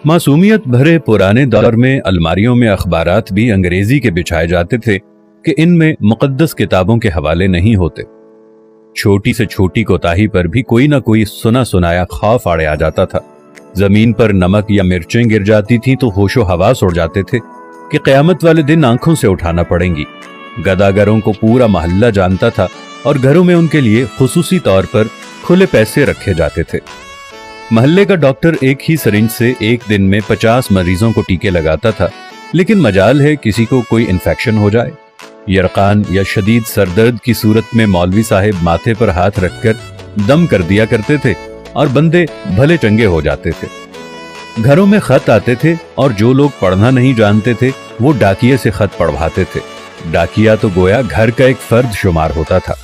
मासूमियत भरे पुराने दौर में अलमारियों में अखबारात भी अंग्रेजी के बिछाए जाते थे कि इनमें मुकद्दस किताबों के हवाले नहीं होते। छोटी से छोटी कोताही पर भी कोई ना कोई सुना सुनाया खौफ आड़े आ जाता था। जमीन पर नमक या मिर्चें गिर जाती थी तो होशो हवास उड़ जाते थे कि क़यामत वाले दिन आंखों से उठाना पड़ेंगी। गदागरों को पूरा मोहल्ला जानता था और घरों में उनके लिए खुसूसी तौर पर खुले पैसे रखे जाते थे। मोहल्ले का डॉक्टर एक ही सिरिंज से एक दिन में 50 मरीजों को टीके लगाता था, लेकिन मजाल है किसी को कोई इन्फेक्शन हो जाए। यरकान या शदीद सरदर्द की सूरत में मौलवी साहिब माथे पर हाथ रखकर दम कर दिया करते थे और बंदे भले चंगे हो जाते थे। घरों में खत आते थे और जो लोग पढ़ना नहीं जानते थे वो डाकिये से खत पढ़वाते थे। डाकिया तो गोया घर का एक फर्द शुमार होता था।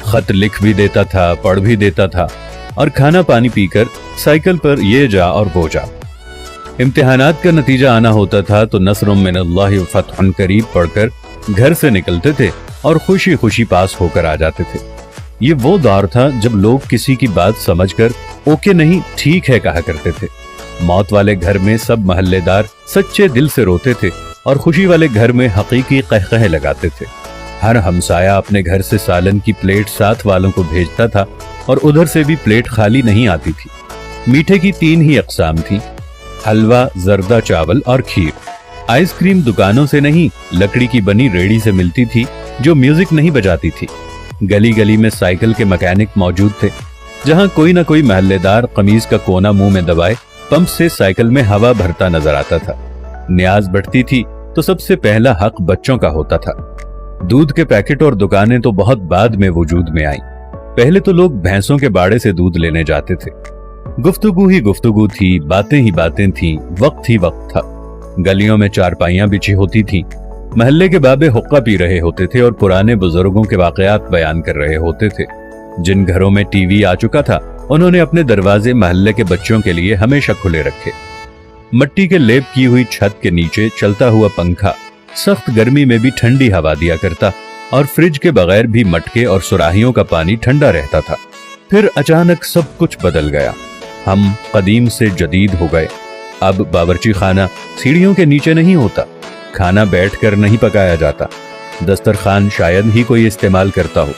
खत लिख भी देता था, पढ़ भी देता था और खाना पानी पीकर साइकिल पर ये जा और वो जा। इम्तिहानात का नतीजा आना होता था तो नस्रुम मिनल्लाहि व फतहुन करीब पढ़कर घर से निकलते थे और खुशी खुशी पास होकर आ जाते थे। ये वो दौर था जब लोग किसी की बात समझकर ओके नहीं ठीक है कहा करते थे। मौत वाले घर में सब महल्लेदार सच्चे दिल से रोते थे और खुशी वाले घर में हकीकी कहकहे लगाते थे। हर हमसाया अपने घर से सालन की प्लेट साथ वालों को भेजता था और उधर से भी प्लेट खाली नहीं आती थी। मीठे की 3 ही अक़साम थी, हलवा, जर्दा चावल और खीर। आइसक्रीम दुकानों से नहीं, लकड़ी की बनी रेड़ी से मिलती थी जो म्यूजिक नहीं बजाती थी। गली गली में साइकिल के मैकेनिक मौजूद थे, जहां कोई ना कोई महल्लेदार कमीज का कोना मुंह में दबाए पंप से साइकिल में हवा भरता नजर आता था। न्याज बढ़ती थी तो सबसे पहला हक बच्चों का होता था। दूध के पैकेट और दुकानें तो बहुत बाद में वजूद में आई। पहले तो लोग भैंसों के बाड़े से दूध लेने जाते थे। गुफ्तगू ही गुफ्तगू थी, बातें ही बातें थी, वक्त ही वक्त था। गलियों में चारपाइयां बिछी होती थीं। महल्ले के बाबे हुक्का पी रहे होते थे और पुराने बुजुर्गों के वाकयात बयान कर रहे होते थे। जिन घरों में टीवी आ चुका था उन्होंने अपने दरवाजे महल्ले के बच्चों के लिए हमेशा खुले रखे। मट्टी के लेप की हुई छत के नीचे चलता हुआ पंखा सख्त गर्मी में भी ठंडी हवा दिया करता और फ्रिज के बगैर भी मटके और सुराहियों का पानी ठंडा रहता था। फिर अचानक सब कुछ बदल गया। हम कदीम से जदीद हो गए। अब बावर्ची खाना सीढ़ियों के नीचे नहीं होता, खाना बैठकर नहीं पकाया जाता, दस्तरखान शायद ही कोई इस्तेमाल करता हो।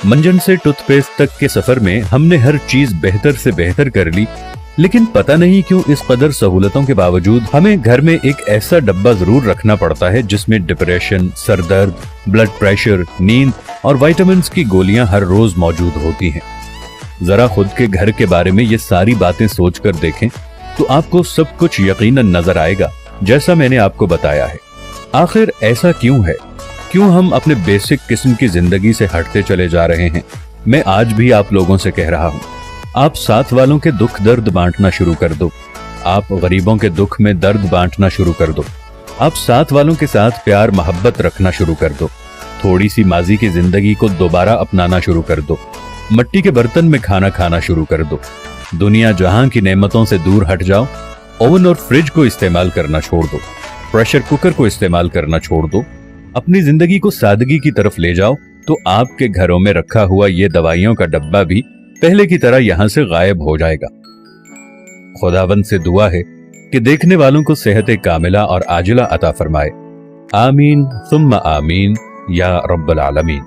मंजन से टूथपेस्ट तक के सफर में हमने हर चीज बेहतर से बेहतर कर ली, लेकिन पता नहीं क्यों इस कदर सहूलतों के बावजूद हमें घर में एक ऐसा डब्बा जरूर रखना पड़ता है जिसमें डिप्रेशन, सरदर्द, ब्लड प्रेशर, नींद और विटामिन्स की गोलियां हर रोज मौजूद होती हैं। जरा खुद के घर के बारे में ये सारी बातें सोचकर देखें तो आपको सब कुछ यकीनन नजर आएगा जैसा मैंने आपको बताया है। आखिर ऐसा क्यों है? क्यों हम अपने बेसिक किस्म की जिंदगी से हटते चले जा रहे हैं? मैं आज भी आप लोगों से कह रहा हूं, आप साथ वालों के दुख दर्द बांटना शुरू कर दो। आप गरीबों के दुख में दर्द बांटना शुरू कर दो। आप साथ वालों के साथ प्यार मोहब्बत रखना शुरू कर दो। थोड़ी सी माजी की जिंदगी को दोबारा अपनाना शुरू कर दो। मट्टी के बर्तन में खाना खाना शुरू कर दो। दुनिया जहां की नेमतों से दूर हट जाओ। ओवन और फ्रिज को इस्तेमाल करना छोड़ दो। प्रेशर कुकर को इस्तेमाल करना छोड़ दो। अपनी जिंदगी को सादगी की तरफ ले जाओ तो आपके घरों में रखा हुआ ये दवाइयों का डब्बा भी पहले की तरह यहां से गायब हो जाएगा। खुदावंद से दुआ है कि देखने वालों को सेहत कामिला और आजिला अता फरमाए। आमीन सुम्मा आमीन या रब्बल आलमीन।